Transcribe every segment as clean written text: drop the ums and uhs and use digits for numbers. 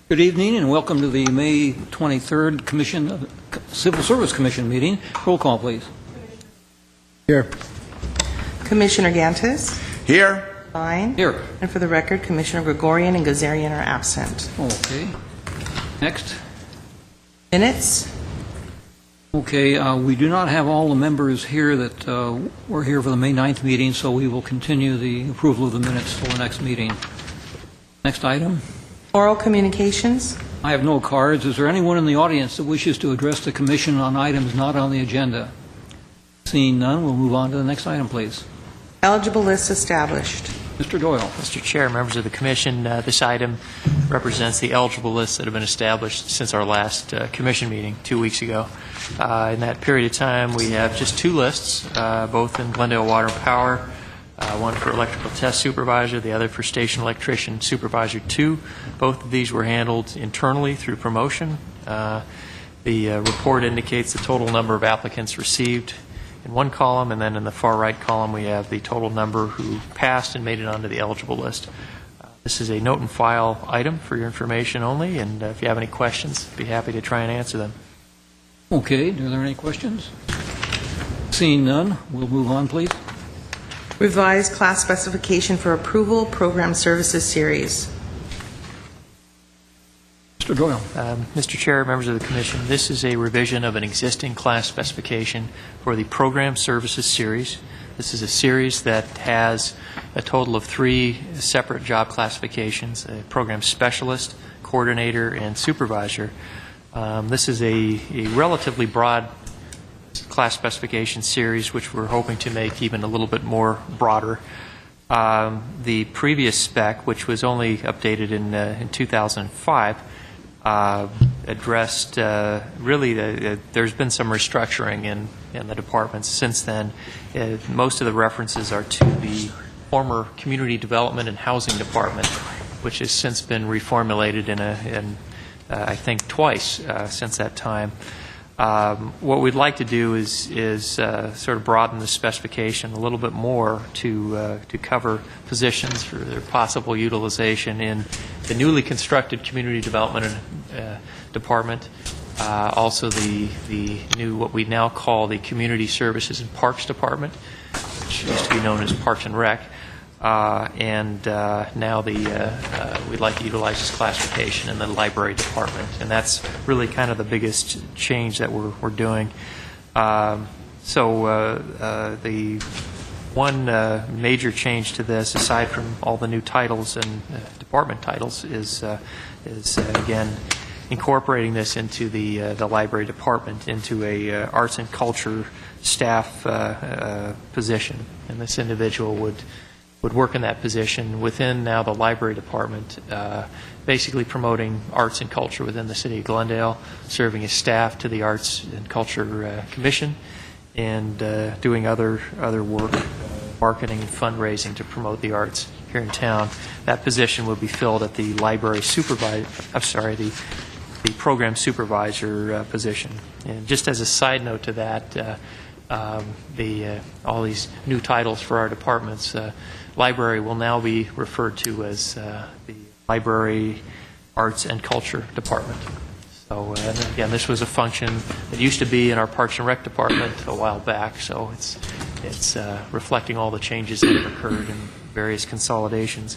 Good evening and welcome to the May 23rd Civil Service Commission meeting. Roll call, please. Here. Commissioner Gantis? Here. Fine. Here. And for the record, Commissioner Gregorian and Gazarian are absent. Okay. Next. Minutes? Okay, we do not have all the members here that were here for the May 9th meeting, so we will continue the approval of the minutes till the next meeting. Next item. Oral communications? I have no cards. Is there anyone in the audience that wishes to address the commission on items not on the agenda? Seeing none, we'll move on to the next item, please. Eligible list established. Mr. Doyle. Mr. Chair, members of the Commission, this item represents the eligible lists that have been established since our last Commission meeting 2 weeks ago. In that period of time, we have just two lists, both in Glendale Water and Power, one for electrical test supervisor, the other for station electrician supervisor 2. Both of these were handled internally through promotion. The report indicates the total number of applicants received in one column, and then in the far right column we have the total number who passed and made it onto the eligible list. This is a note and file item for your information only, and if you have any questions, I'd be happy to try and answer them. Okay, are there any questions? Seeing none, we'll move on, please. Revised class specification for approval, program services series. Mr. Doyle. Mr. Chair, members of the Commission, this is a revision of an existing class specification for the Program Services Series. This is a series that has a total of 3 separate job classifications: a program specialist, coordinator, and supervisor. This is a relatively broad class specification series, which we're hoping to make even a little bit more broader. The previous spec, which was only updated in 2005, addressed there's been some restructuring in the departments since then. Most of the references are to the former Community Development and Housing Department, which has since been reformulated in I think twice since that time. What we'd like to do is sort of broaden the specification a little bit more to cover positions for their possible utilization in the newly constructed Community Development Department, also the new, what we now call the Community Services and Parks Department, which used to be known as Parks and Rec, and now we'd like to utilize this classification in the Library Department, and that's really kind of the biggest change that we're doing. The one major change to this, aside from all the new titles and department titles, is again incorporating this into the Library Department, into a arts and culture staff position, and this individual would work in that position within now the Library Department, basically promoting arts and culture within the City of Glendale, serving as staff to the Arts and Culture Commission, and doing other work, marketing and fundraising to promote the arts here in town. That position will be filled at the library supervisor, the program supervisor position. And just as a side note to that, all these new titles for our departments, library will now be referred to as the Library Arts and Culture Department. So, and again, this was a function that used to be in our Parks and Rec Department a while back, so it's reflecting all the changes that have occurred in various consolidations.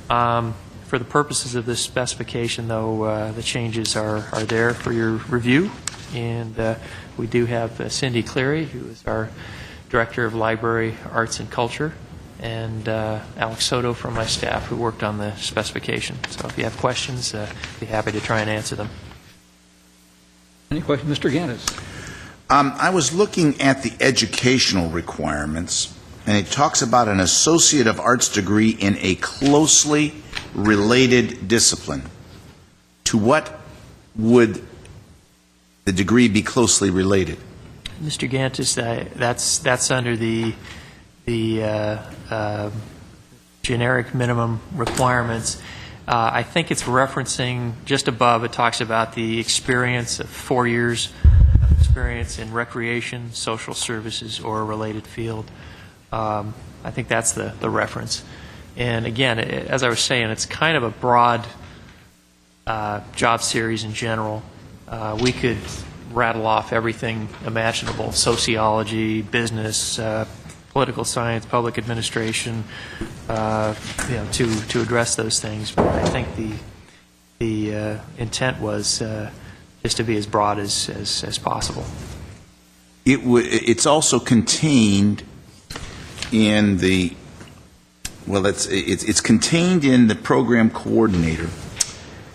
For the purposes of this specification, though, the changes are there for your review, and we do have Cindy Cleary, who is our Director of Library Arts and Culture, and Alex Soto from my staff, who worked on the specification. So if you have questions, I'd be happy to try and answer them. Any questions? Mr. Gannis. I was looking at the educational requirements, and it talks about an Associate of Arts degree in a closely related discipline. To what would the degree be closely related? Mr. Gantis, that's under the generic minimum requirements. I think it's referencing just above. It talks about the experience of 4 years of experience in recreation, social services, or a related field. I think that's the reference. And again, as I was saying, it's kind of a broad job series in general. We could rattle off everything imaginable: sociology, business, political science, public administration, to address those things. But I think the intent was just to be as broad as possible. It's also contained in the, well, it's contained in the program coordinator.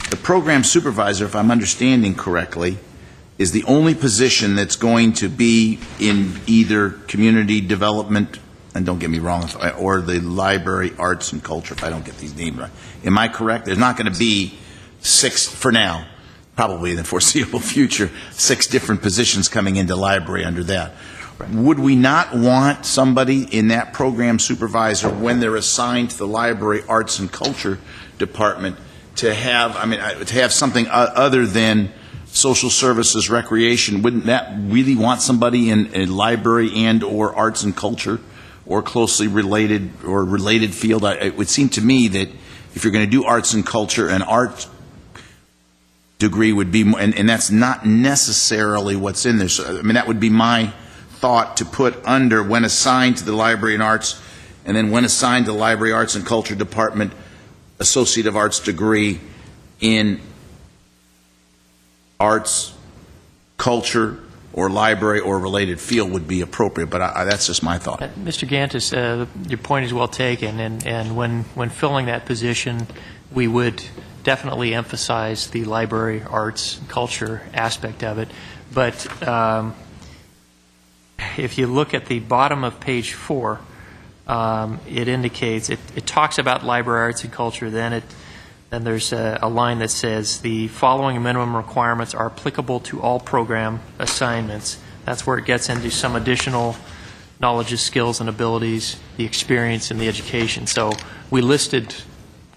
The program supervisor, if I'm understanding correctly, is the only position that's going to be in either community development, and don't get me wrong, or the library, arts, and culture, if I don't get these names right. Am I correct? There's not going to be 6, for now, probably in the foreseeable future, 6 different positions coming into library under that. Right. Would we not want somebody in that program supervisor, when they're assigned to the library, arts, and culture department, to have, to have something other than social services, recreation? Wouldn't that really want somebody in a library and or arts and culture or closely related or related field? It would seem to me that if you're going to do arts and culture, an art degree would be, and that's not necessarily what's in there. So, that would be my thought, to put under, when assigned to the library and arts, and then when assigned to the library, arts, and culture department, Associate of Arts degree in arts, culture, or library or related field would be appropriate, but that's just my thought. Mr. Gantis, your point is well taken, and when filling that position, we would definitely emphasize the library, arts, and culture aspect of it. But if you look at the bottom of page 4, it indicates, it talks about library, arts, and culture. Then there's a line that says the following minimum requirements are applicable to all program assignments. That's where it gets into some additional knowledges, skills, and abilities, the experience, and the education. So we listed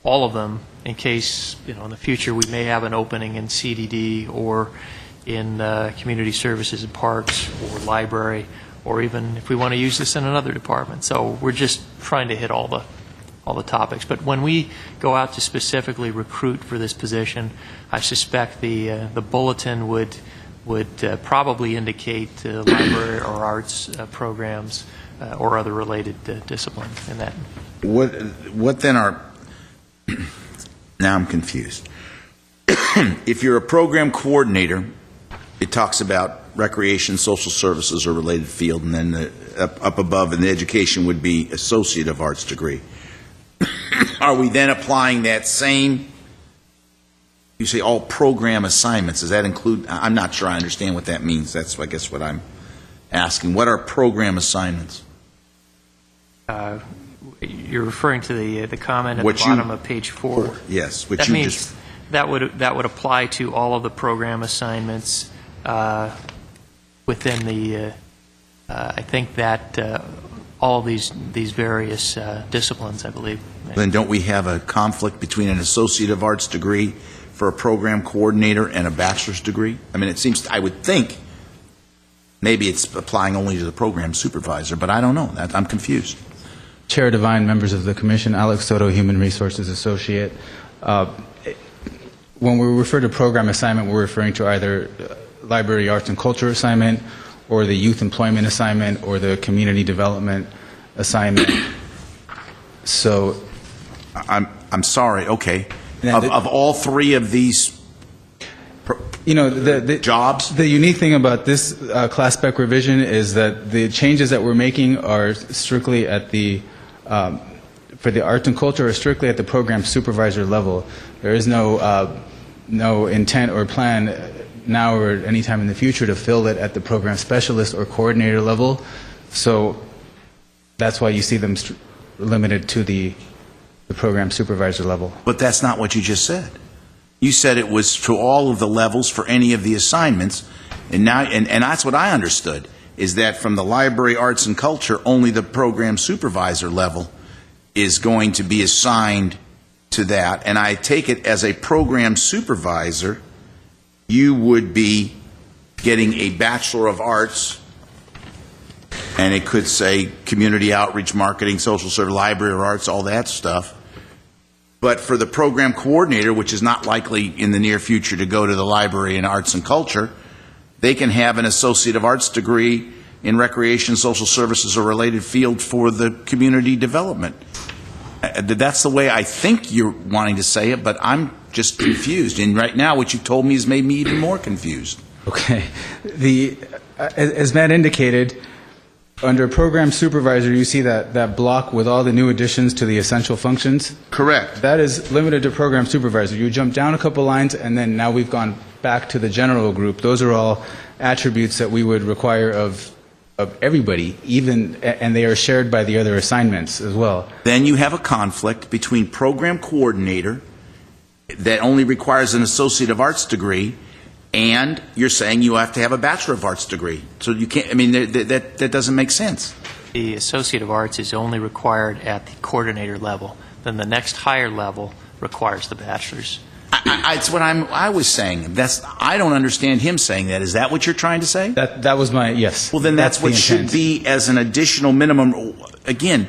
all of them in case, in the future we may have an opening in CDD or in community services and parks or library, or even if we want to use this in another department. So we're just trying to hit all the topics. But when we go out to specifically recruit for this position, I suspect the bulletin would probably indicate library or arts programs or other related disciplines in that. What then are, now I'm confused. If you're a program coordinator, it talks about recreation, social services, or related field, and then up above in the education would be Associate of Arts degree. Are we then applying that same, you say all program assignments, does that include, I'm not sure I understand what that means. That's, I guess, what I'm asking. What are program assignments? You're referring to the comment at the bottom of page 4. Yes, which that means that would apply to all of the program assignments within the. I think that all of these various disciplines, I believe. Then don't we have a conflict between an Associate of Arts degree for a program coordinator and a bachelor's degree? It seems, I would think maybe it's applying only to the program supervisor, but I don't know. I'm confused. Chair Devine, members of the Commission, Alex Soto, Human Resources Associate. When we refer to program assignment, we're referring to either library, arts, and culture assignment, or the youth employment assignment, or the community development assignment. So, I'm sorry. Okay. Of all 3 of these, the jobs. The unique thing about this class spec revision is that the changes that we're making are strictly at the for the arts and culture, are strictly at the program supervisor level. There is no intent or plan now or any time in the future to fill it at the program specialist or coordinator level. So that's why you see them limited to the program supervisor level. But that's not what you just said. You said it was to all of the levels for any of the assignments, and now, and that's what I understood, is that from the library, arts, and culture, only the program supervisor level is going to be assigned to that. And I take it as a program supervisor, you would be getting a Bachelor of Arts, and it could say community outreach, marketing, social service, library of arts, all that stuff. But for the program coordinator, which is not likely in the near future to go to the library in arts and culture, they can have an Associate of Arts degree in recreation, social services, or related field for the community development. That's the way I think you're wanting to say it, but I'm just confused. And right now, what you've told me has made me even more confused. Okay. As Matt indicated, under program supervisor, you see that block with all the new additions to the essential functions? Correct. That is limited to program supervisor. You jump down a couple lines, and then now we've gone back to the general group. Those are all attributes that we would require of everybody, and they are shared by the other assignments as well. Then you have a conflict between program coordinator that only requires an Associate of Arts degree, and you're saying you have to have a Bachelor of Arts degree. So you can't, I mean, that doesn't make sense. The Associate of Arts is only required at the coordinator level. Then the next higher level requires the bachelor's. It's what I was saying. I don't understand him saying that. Is that what you're trying to say? That was my, yes. Well, then that's what the should intent. be as an additional minimum. Again,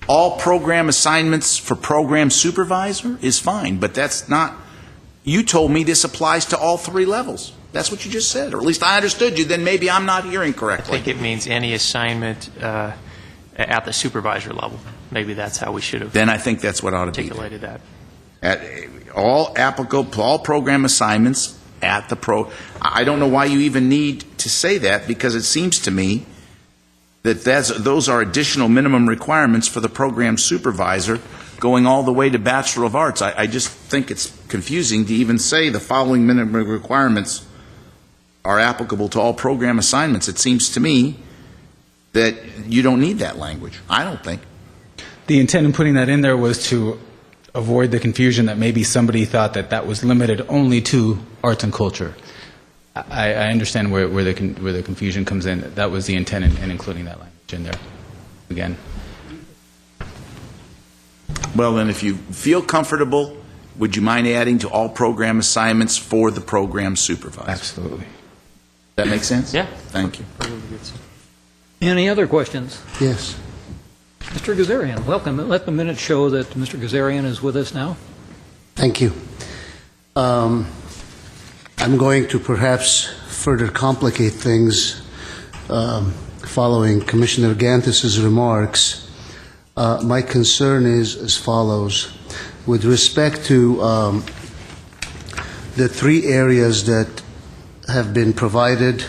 all program assignments for program supervisor is fine, but that's not, you told me this applies to all three levels. That's what you just said, or at least I understood you. Then maybe I'm not hearing I correctly. think it means any assignment at the supervisor level. Maybe that's how we should have Then I think that's what ought to be. articulated that. At all program assignments at the I don't know why you even need to say that, because it seems to me that those are additional minimum requirements for the program supervisor going all the way to Bachelor of Arts. I just think it's confusing to even say the following minimum requirements are applicable to all program assignments. It seems to me that you don't need that language. I don't think. The intent in putting that in there was to avoid the confusion that maybe somebody thought that was limited only to arts and culture. I understand where the confusion comes in. That was the intent in including that language in there. Again. Well, then, if you feel comfortable, would you mind adding to all program assignments for the program supervisor? Absolutely. That make sense? Yeah. Thank you. Any other questions? Yes. Mr. Gazarian, welcome. Let the minutes show that Mr. Gazarian is with us now. Thank you. I'm going to perhaps further complicate things following Commissioner Gantis's remarks. My concern is as follows. With respect to the three areas that have been provided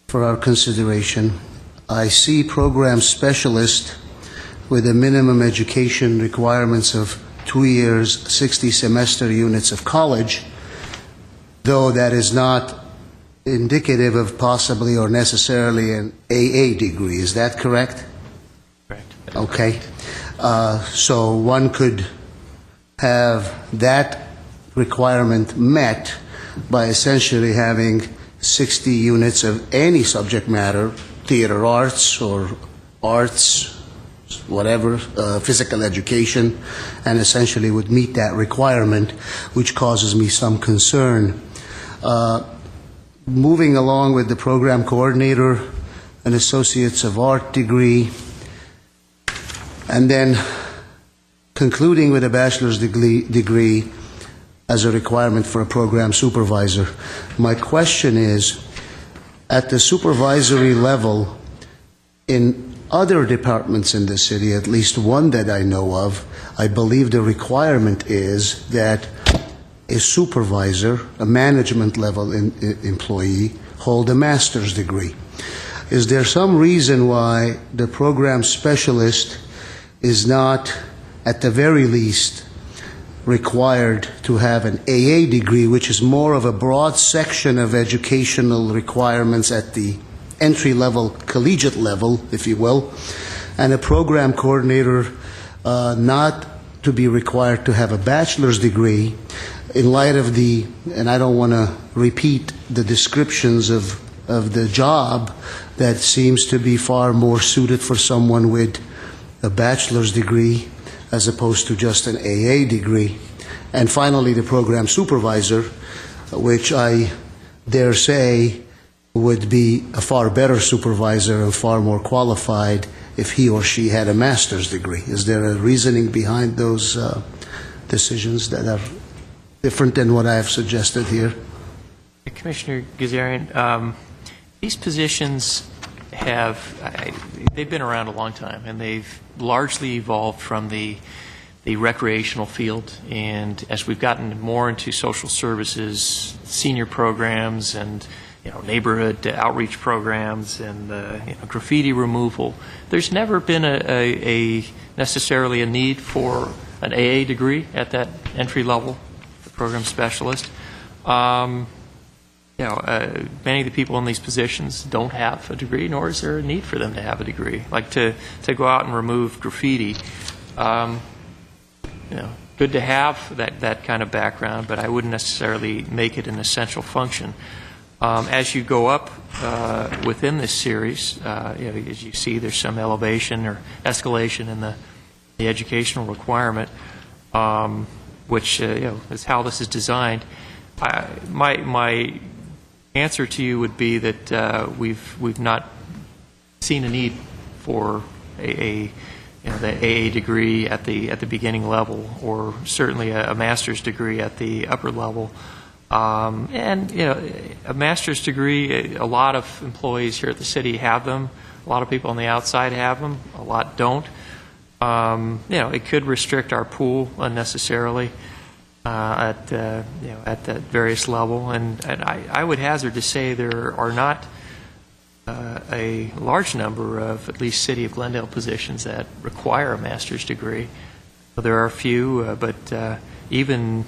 for our consideration, I see program specialist with a minimum education requirements of 2 years, 60 semester units of college, though that is not indicative of possibly or necessarily an AA degree. Is that correct? Correct. Okay. So one could have that requirement met by essentially having 60 units of any subject matter, theater arts or arts, whatever, physical education, and essentially would meet that requirement, which causes me some concern. Moving along with the program coordinator, an Associates of Art degree, and then concluding with a bachelor's degree as a requirement for a program supervisor. My question is, at the supervisory level, in other departments in the city, at least one that I know of, I believe the requirement is that a supervisor, a management level employee, hold a master's degree. Is there some reason why the program specialist is not, at the very least, required to have an AA degree, which is more of a broad section of educational requirements at the entry-level, collegiate level, if you will, and a program coordinator not to be required to have a bachelor's degree in light of the, and I don't want to repeat the descriptions of the job that seems to be far more suited for someone with a bachelor's degree as opposed to just an AA degree. And finally, the program supervisor, which I dare say would be a far better supervisor and far more qualified if he or she had a master's degree. Is there a reasoning behind those decisions that are different than what I have suggested here. Commissioner Gazarian, these positions they've been around a long time, and they've largely evolved from the recreational field. And as we've gotten more into social services, senior programs, and neighborhood outreach programs, and graffiti removal, there's never been necessarily a need for an AA degree at that entry level, the program specialist. Many of the people in these positions don't have a degree, nor is there a need for them to have a degree. Like to go out and remove graffiti, good to have that kind of background, but I wouldn't necessarily make it an essential function. As you go up within this series, as you see, there's some elevation or escalation in the educational requirement, which is how this is designed. My answer to you would be that we've not seen a need for the AA degree at the beginning level, or certainly a master's degree at the upper level. And a master's degree, a lot of employees here at the city have them. A lot of people on the outside have them. A lot don't. It could restrict our pool unnecessarily at that various level, and I would hazard to say there are not a large number of at least City of Glendale positions that require a master's degree. There are a few, but even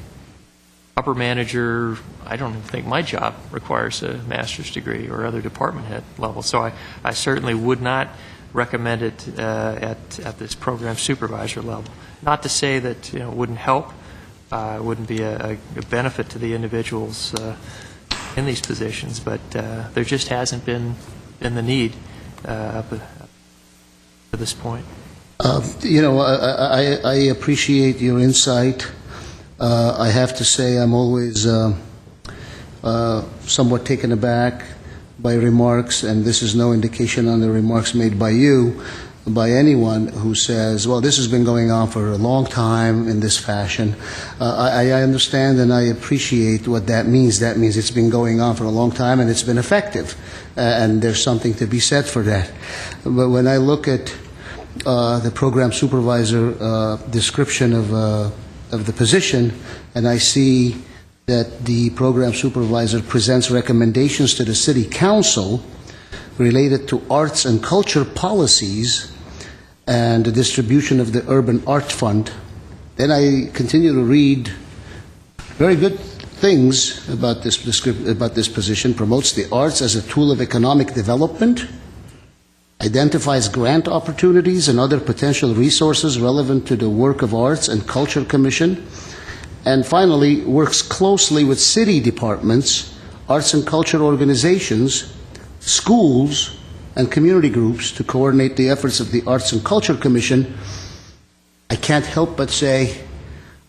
upper manager, I don't even think my job requires a master's degree, or other department head level. So I certainly would not recommend it at this program supervisor level. Not to say that it wouldn't help, wouldn't be a benefit to the individuals in these positions, but there just hasn't been the need up to this point. I appreciate your insight. I have to say I'm always somewhat taken aback by remarks, and this is no indication on the remarks made by you, by anyone who says, well, this has been going on for a long time in this fashion. I understand and I appreciate what that means. That means it's been going on for a long time and it's been effective, and there's something to be said for that. But when I look at the program supervisor description of the position, and I see that the program supervisor presents recommendations to the city council related to arts and culture policies and the distribution of the Urban Art Fund, then I continue to read very good things about this position. Promotes the arts as a tool of economic development, identifies grant opportunities and other potential resources relevant to the work of Arts and Culture Commission, and finally works closely with city departments, arts and culture organizations, schools, and community groups to coordinate the efforts of the Arts and Culture Commission. I can't help but say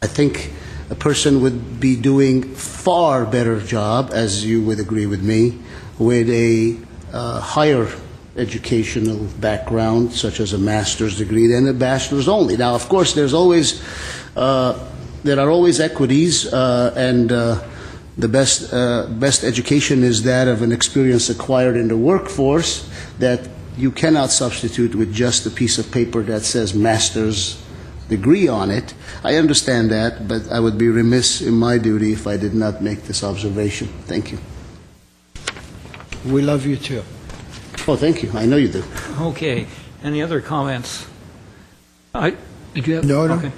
I think a person would be doing far better job, as you would agree with me, with a higher educational background, such as a master's degree, than a bachelor's only. Now, of course, there are always equities, and the best education is that of an experience acquired in the workforce that you cannot substitute with just a piece of paper that says master's degree on it. I understand that, but I would be remiss in my duty if I did not make this observation. Thank you. We love you too. Oh, thank you. I know you do. Okay. Any other comments? Did you have? No. Okay.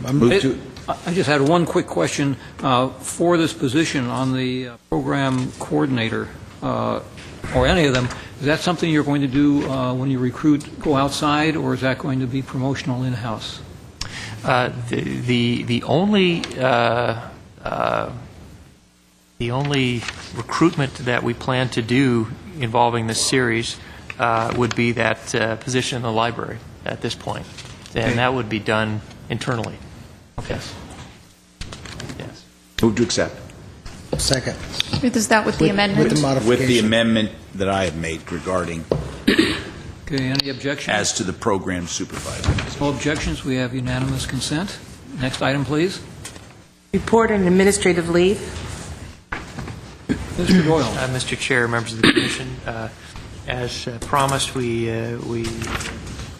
I just had one quick question. For this position on the program coordinator, or any of them, is that something you're going to do when you recruit, go outside, or is that going to be promotional in-house? The only recruitment that we plan to do involving this series would be that position in the library at this point, and that would be done internally. Okay. Yes. Move to accept. Second. Is that with the amendment? With the modification. With the amendment that I have made regarding Okay, any objections? as to the program supervisor. No objections, we have unanimous consent. Next item, please. Report on administrative leave. Mr. Doyle. Mr. Chair, members of the Commission, as promised, we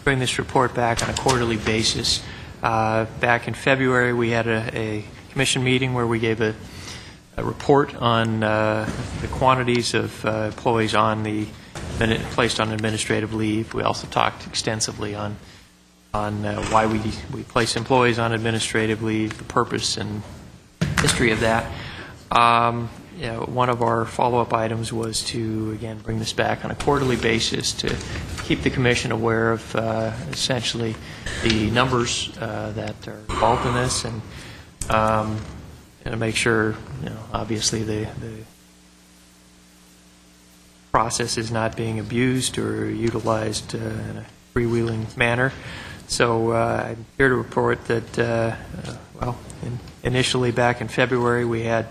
bring this report back on a quarterly basis. Back in February, we had a Commission meeting where we gave a report on the quantities of employees placed on administrative leave. We also talked extensively on why we place employees on administrative leave, the purpose and history of that. One of our follow-up items was to, again, bring this back on a quarterly basis to keep the Commission aware of essentially the numbers that are involved in this, and to make sure, obviously, the process is not being abused or utilized in a freewheeling manner. So I'm here to report that, initially back in February we had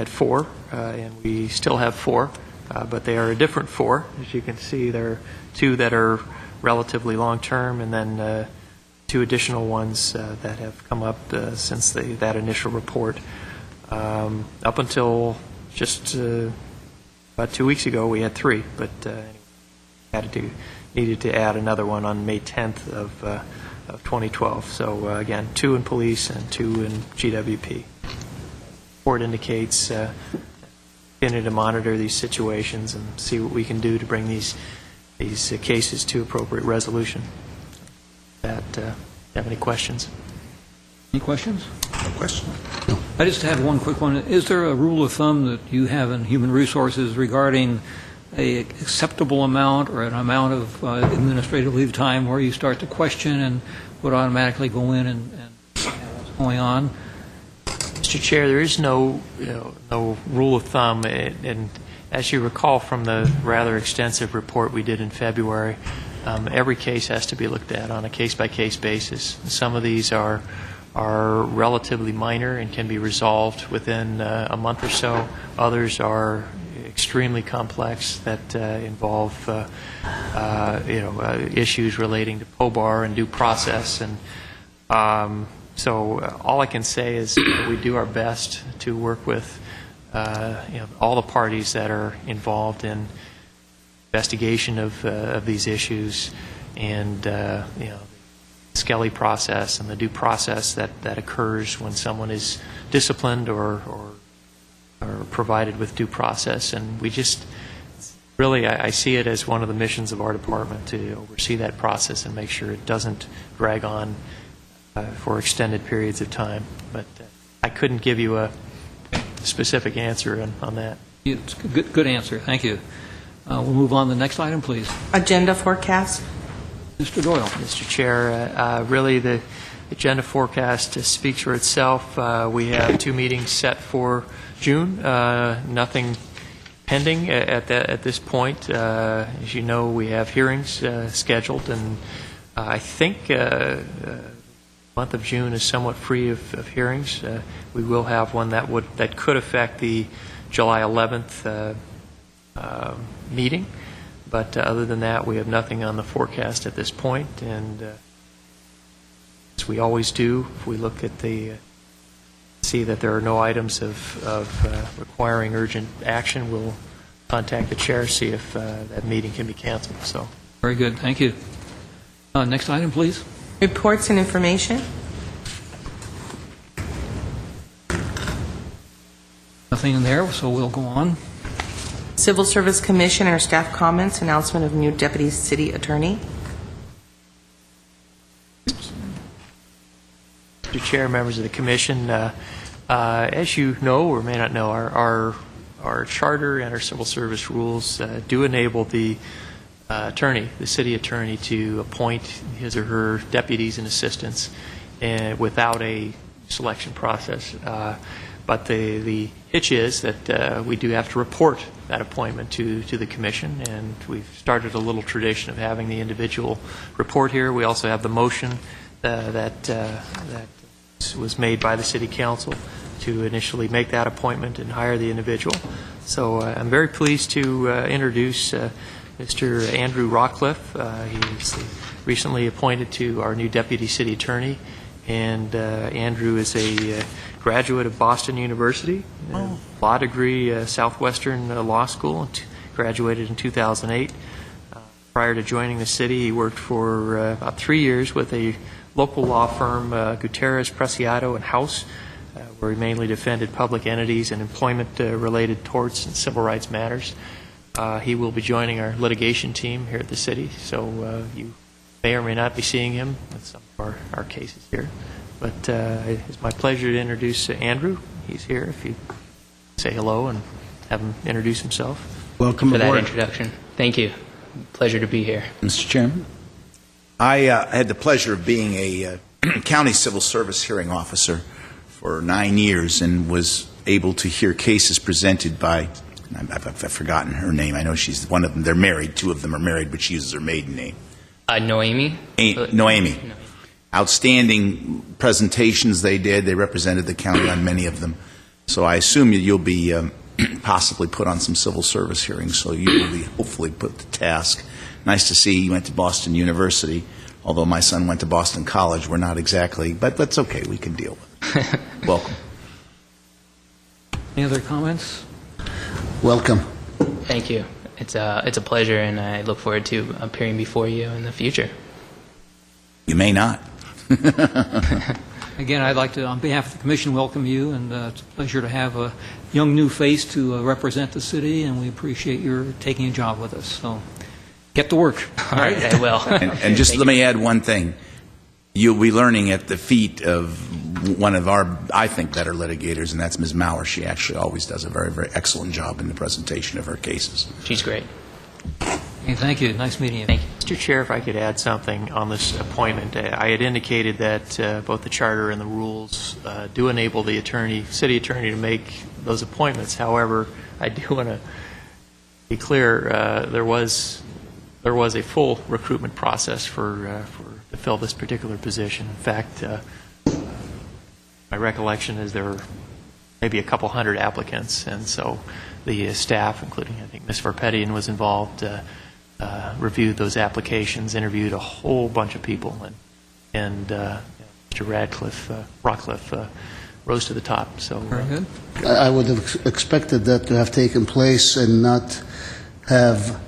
4, and we still have 4, but they are a different 4. As you can see, there are 2 that are relatively long-term, and then 2 additional ones that have come up since that initial report. Up until just about 2 weeks ago, we had 3, but needed to add another one on May 10th of 2012. So again, 2 in police and 2 in GWP. Report indicates continue to monitor these situations and see what we can do to bring these cases to appropriate resolution. Have any questions? Any questions? No question. I just have one quick one. Is there a rule of thumb that you have in Human Resources regarding a acceptable amount or an amount of administrative leave time where you start to question and would automatically go in and what's going on? Mr. Chair, there is no rule of thumb, and as you recall from the rather extensive report we did in February, every case has to be looked at on a case-by-case basis. Some of these are relatively minor and can be resolved within a month or so. Others are extremely complex that involve issues relating to POBAR and due process, and so all I can say is we do our best to work with all the parties that are involved in investigation of these issues, and Skelly process and the due process that occurs when someone is disciplined or provided with due process. And we just really, I see it as one of the missions of our department to oversee that process and make sure it doesn't drag on for extended periods of time. But I couldn't give you a specific answer on that. It's a good answer. Thank you. We'll move on to the next item, please. Agenda forecast. Mr. Doyle. Mr. Chair, really the agenda forecast speaks for itself. We have 2 meetings set for June. Nothing pending at this point. As you know, we have hearings scheduled, and I think the month of June is somewhat free of hearings. We will have one that could affect the July 11th meeting. But other than that, we have nothing on the forecast at this point. And as we always do, if we look at see that there are no items of requiring urgent action, we'll contact the chair, see if that meeting can be canceled. So, Very good. Thank you. Next item, please. Reports and information. Nothing in there, so we'll go on. Civil Service Commission or staff comments. Announcement of new Deputy City Attorney. Mr. Chair, members of the Commission, as you know or may not know, our charter and our civil service rules do enable the city attorney, to appoint his or her deputies and assistants without a selection process. But the hitch is that we do have to report that appointment to the Commission, and we've started a little tradition of having the individual report here. We also have the motion that was made by the City Council to initially make that appointment and hire the individual. So I'm very pleased to introduce Mr. Andrew Rockcliffe. He's recently appointed to our new Deputy City Attorney, And Andrew is a graduate of Boston University, law degree, Southwestern Law School, graduated in 2008. Prior to joining the city, he worked for about 3 years with a local law firm, Gutierrez, Preciado, and House, where he mainly defended public entities and employment-related torts and civil rights matters. He will be joining our litigation team here at the city, so you may or may not be seeing him with some of our cases here. But it's my pleasure to introduce Andrew. He's here. If you say hello and have him introduce himself. Welcome for that aboard. introduction. Thank you. Pleasure to be here. Mr. Chairman? I had the pleasure of being a county civil service hearing officer for 9 years and was able to hear cases presented by, I've forgotten her name. I know she's one of them. They're married. 2 of them are married, but she uses her maiden name. Noemi? Noemi. Outstanding presentations they did. They represented the county on many of them. So I assume you'll be possibly put on some civil service hearings, so you will be hopefully put to task. Nice to see you went to Boston University, although my son went to Boston College. We're not exactly, but that's okay. We can deal with it. Welcome. Any other comments? Welcome. Thank you. It's a pleasure, and I look forward to appearing before you in the future. You may not. Again, I'd like to, on behalf of the commission, welcome you, and it's a pleasure to have a young new face to represent the city, and we appreciate your taking a job with us. So get to work. All right, I will. And just let me add one thing. You'll be learning at the feet of one of our, I think, better litigators, and that's Ms. Maurer. She actually always does a very, very excellent job in the presentation of her cases. She's great. Hey, thank you. Nice meeting you. Thank you. Mr. Chair, if I could add something on this appointment. I had indicated that both the charter and the rules do enable the city attorney to make those appointments. However, I do want to be clear, there was a full recruitment process to fill this particular position. In fact, my recollection is there were maybe a couple hundred applicants, and so the staff, including I think Ms. Verpetian was involved, reviewed those applications, interviewed a whole bunch of people, and Mr. Rockcliffe rose to the top. So Very good. I would have expected that to have taken place and not have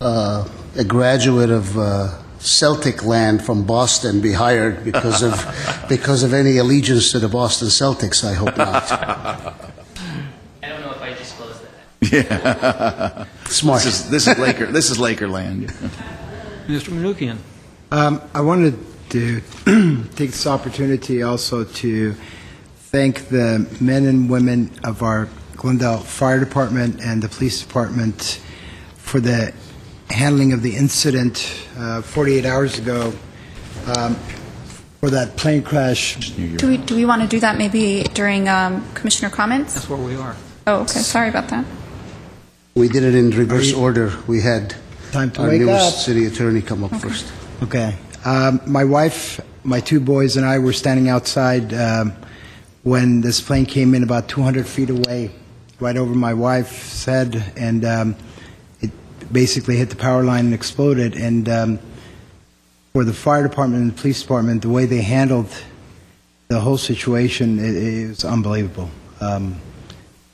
a graduate of Celtic land from Boston be hired because of any allegiance to the Boston Celtics. I hope not. I don't know if I disclosed that. Yeah. Smart. This is Laker land. Mr. Manukian. I wanted to take this opportunity also to thank the men and women of our Glendale Fire Department and the Police Department for the handling of the incident 48 hours ago for that plane crash. Do we want to do that maybe during commissioner comments? That's where we are. Oh, okay. Sorry about that. We did it in reverse order. We had Time to our wake newest up. city attorney come up first. Okay. My wife, my 2 boys, and I were standing outside when this plane came in about 200 feet away, right over my wife's head, and it basically hit the power line and exploded. And for the fire department and the police department, the way they handled the whole situation, it was unbelievable.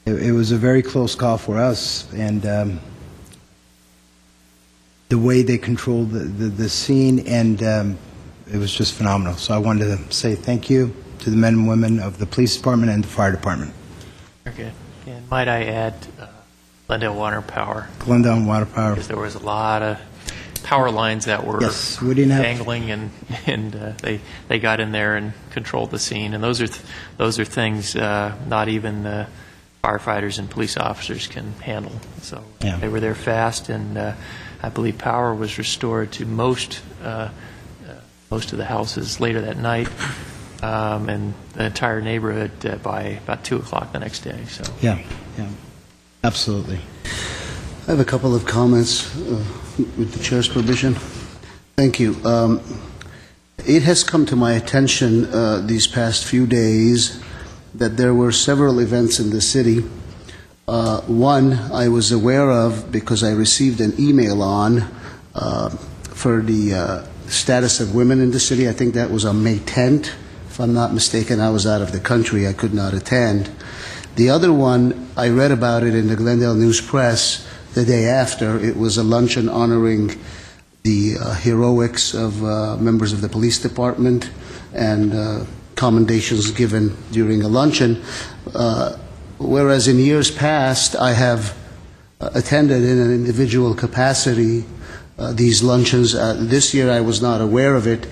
It was a very close call for us, and the way they controlled the scene, and it was just phenomenal. So I wanted to say thank you to the men and women of the police department and the fire department. very good. And might I add Glendale Water Power, Glendale Water Power. because there was a lot of power lines that were Yes, we didn't have- dangling, and they got in there and controlled the scene. And those are things not even the firefighters and police officers can handle. So Yeah. they were there fast, and I believe power was restored to most of the houses later that night, and the entire neighborhood by about 2 o'clock the next day. So. Yeah, absolutely. I have a couple of comments with the chair's permission. Thank you. It has come to my attention these past few days that there were several events in the city. One I was aware of because I received an email on for the status of women in the city. I think that was on May 10th, If I'm not mistaken, I was out of the country. I could not attend. The other one, I read about it in the Glendale News Press the day after. It was a luncheon honoring the heroics of members of the police department and commendations given during a luncheon. Whereas in years past, I have attended in an individual capacity these luncheons. This year I was not aware of it.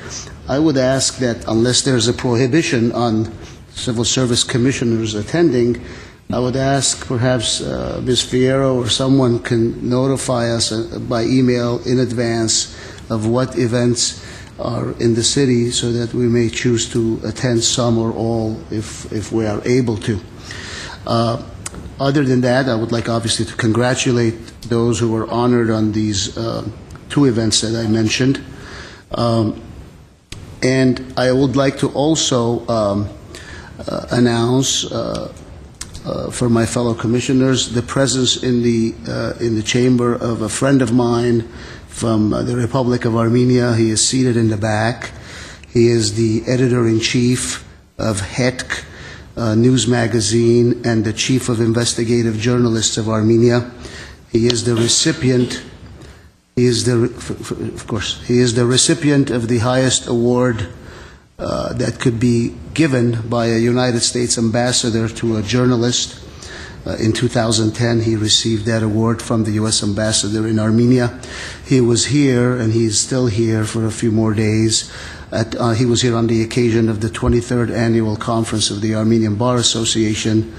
I would ask that unless there's a prohibition on civil service commissioners attending, I would ask perhaps Ms. Fierro or someone can notify us by email in advance of what events are in the city so that we may choose to attend some or all if we are able to. Other than that, I would like obviously to congratulate those who were honored on these two events that I mentioned. And I would like to also announce for my fellow commissioners the presence in the chamber of a friend of mine from the Republic of Armenia. He is seated in the back. He is the editor-in-chief of HETK news magazine and the chief of investigative journalists of Armenia. He is the recipient. He is the recipient of the highest award that could be given by a United States ambassador to a journalist. In 2010, he received that award from the U.S. ambassador in Armenia. He was here, and he's still here for a few more days. He was here on the occasion of the 23rd Annual Conference of the Armenian Bar Association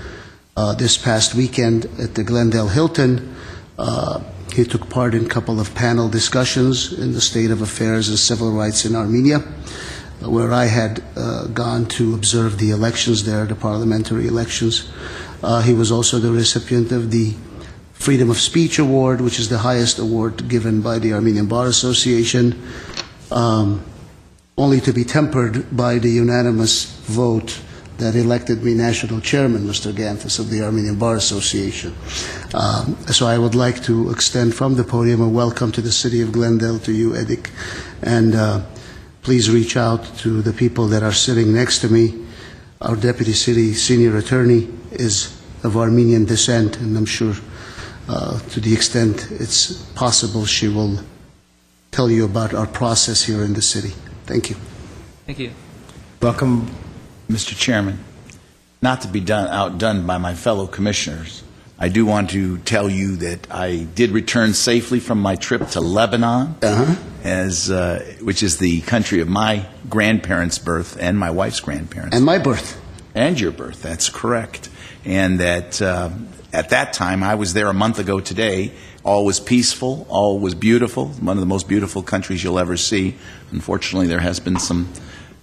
this past weekend at the Glendale Hilton. He took part in a couple of panel discussions in the state of affairs and civil rights in Armenia, where I had gone to observe the elections there, the parliamentary elections. He was also the recipient of the Freedom of Speech Award, which is the highest award given by the Armenian Bar Association, only to be tempered by the unanimous vote that elected me national chairman, Mr. Ganthis, of the Armenian Bar Association. So I would like to extend from the podium a welcome to the city of Glendale, to you, Edik, and please reach out to the people that are sitting next to me. Our deputy city senior attorney is of Armenian descent, and I'm sure to the extent it's possible she will tell you about our process here in the city. Thank you. Thank you. Welcome. Mr. Chairman, not to be outdone by my fellow commissioners, I do want to tell you that I did return safely from my trip to Lebanon, which is the country of my grandparents' birth and my wife's grandparents. And my birth. And your birth, that's correct. And that at that time, I was there a month ago today, all was peaceful, all was beautiful, one of the most beautiful countries you'll ever see. Unfortunately, there has been some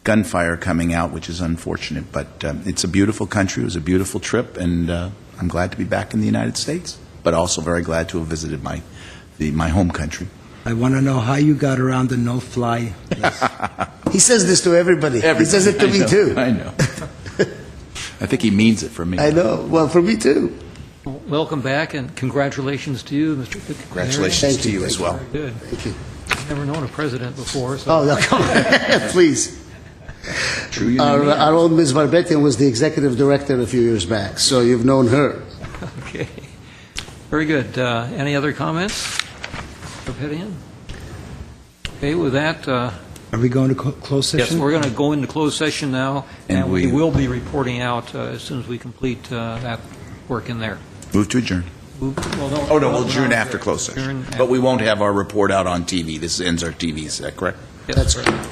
gunfire coming out, which is unfortunate, but it's a beautiful country. It was a beautiful trip, and I'm glad to be back in the United States, but also very glad to have visited my home country. I want to know how you got around the no-fly list. He says this to everybody. He says it to me too. I know. I think he means it for me. I know. Well, for me too. Well, welcome back, and congratulations to you, Mr. Congratulations to you as well. Very good. Thank you. I've never known a president before. So. Oh, no, come on. Please. True. Our own Ms. Barbetian was the executive director a few years back, so you've known her. Okay. Very good. Any other comments? Barbetian? Okay, with that... Are we going to close session? Yes, we're going to go into closed session now, and we will be reporting out as soon as we complete that work in there. Move to adjourn. We'll adjourn after closed session. But we won't have our report out on TV. This ends our TV, is that correct? Yes, That's correct.